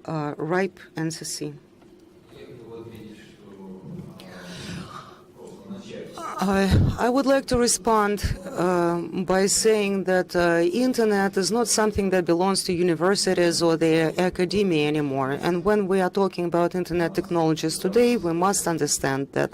RIPE NCC. I would like to respond by saying that Internet is not something that belongs to universities or the academia anymore. And when we are talking about Internet technologies today, we must understand that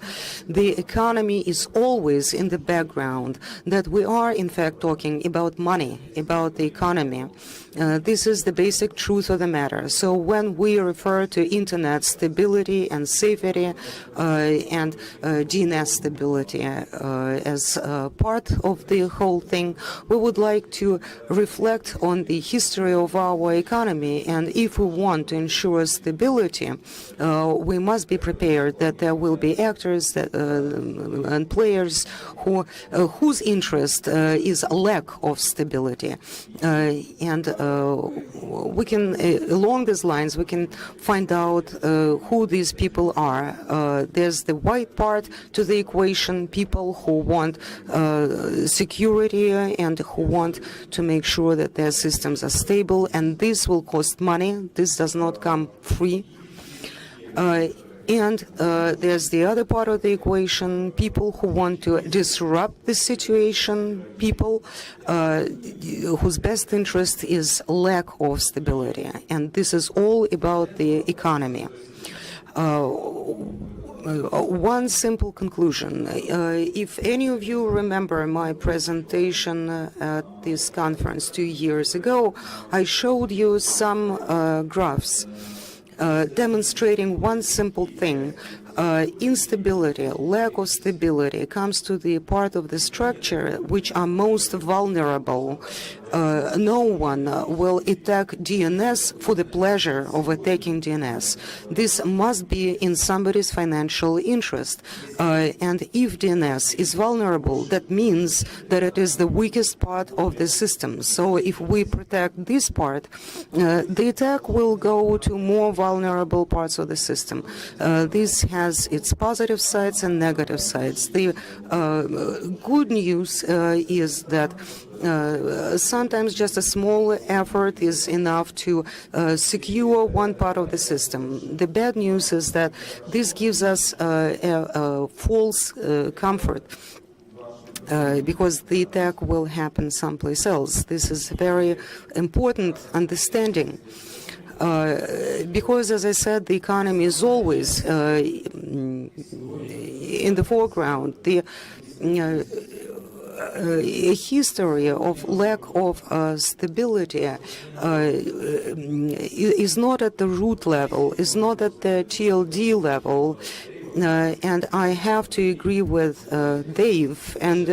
the economy is always in the background, that we are in fact talking about money, about the economy. This is the basic truth of the matter. So when we refer to Internet stability and safety and DNS stability as part of the whole thing, we would like to reflect on the history of our economy. And if we want to ensure stability, we must be prepared that there will be actors that, and players whose interest is a lack of stability. And we can, along these lines, we can find out who these people are. There's the white part to the equation, people who want security and who want to make sure that their systems are stable, and this will cost money. This does not come free. And there's the other part of the equation, people who want to disrupt the situation, people whose best interest is lack of stability. And this is all about the economy. One simple conclusion. If any of you remember my presentation at this conference 2 years ago, I showed you some graphs demonstrating one simple thing. Instability, lack of stability comes to the part of the structure which are most vulnerable. No one will attack DNS for the pleasure of attacking DNS. This must be in somebody's financial interest. And if DNS is vulnerable, that means that it is the weakest part of the system. So if we protect this part, the attack will go to more vulnerable parts of the system. This has its positive sides and negative sides. The good news is that sometimes just a small effort is enough to secure one part of the system. The bad news is that this gives us a false comfort. Because the attack will happen someplace else. This is a very important understanding. Because, as I said, the economy is always in the foreground. The a history of lack of stability is not at the root level, is not at the TLD level. And I have to agree with Dave. And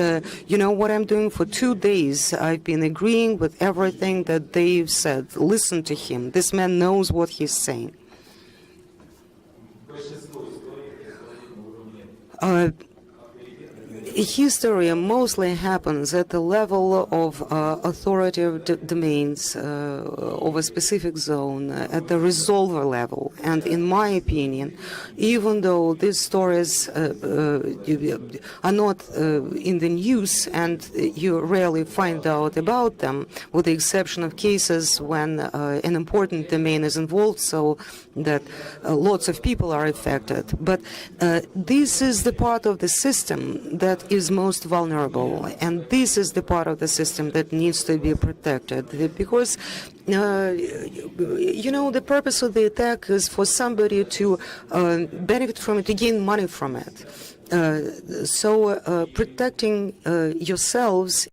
you know what I'm doing for 2 days? I've been agreeing with everything that Dave said. Listen to him. This man knows what he's saying. History mostly happens at the level of authoritative domains of a specific zone, at the resolver level. And in my opinion, even though these stories are not in the news and you rarely find out about them, with the exception of cases when an important domain is involved, so that lots of people are affected. But this is the part of the system that is most vulnerable, and this is the part of the system that needs to be protected, because you know, the purpose of the attack is for somebody to benefit from it, to gain money from it. So protecting yourselves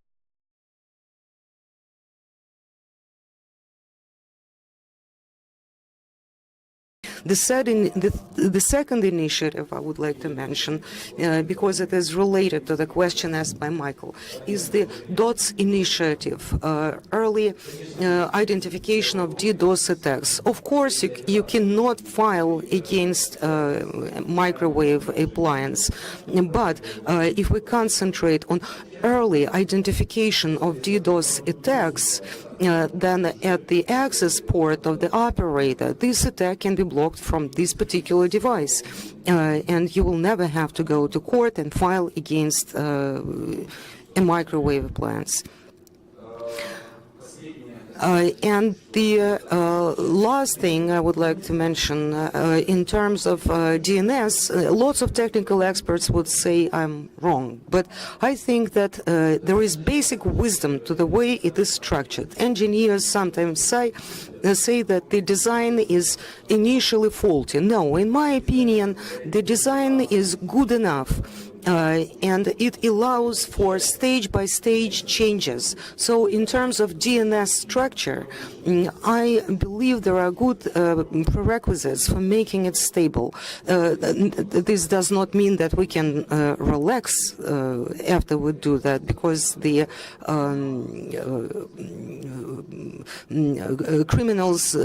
The second initiative I would like to mention, because it is related to the question asked by Michael, is the DOTS initiative, early identification of DDoS attacks. Of course, you cannot file against microwave appliance, but if we concentrate on early identification of DDoS attacks, then at the access port of the operator, this attack can be blocked from this particular device. And you will never have to go to court and file against a microwave appliance. And the last thing I would like to mention, in terms of DNS, lots of technical experts would say I'm wrong, but I think that there is basic wisdom to the way it is structured. Engineers sometimes say that the design is initially faulty. No, in my opinion, the design is good enough. And it allows for stage-by-stage changes. So in terms of DNS structure, I believe there are good prerequisites for making it stable. This does not mean that we can relax after we do that, because the criminals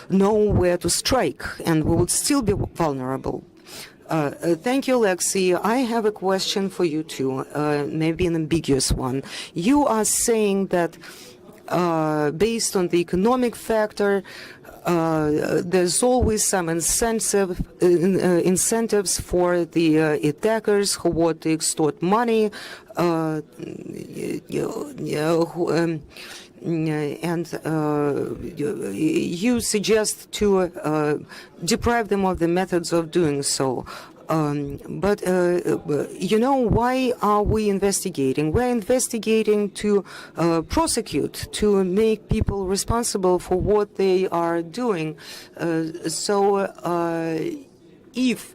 know where to strike, and we would still be vulnerable. Thank you, Alexei. I have a question for you too, maybe an ambiguous one. You are saying that based on the economic factor, there's always some incentives for the attackers who want to extort money, and you suggest to deprive them of the methods of doing so. But why are we investigating? We're investigating to prosecute, to make people responsible for what they are doing. If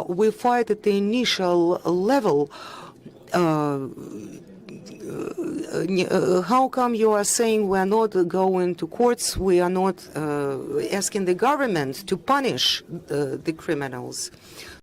we fight at the initial level, how come you are saying we are not going to courts, we are not asking the government to punish the criminals?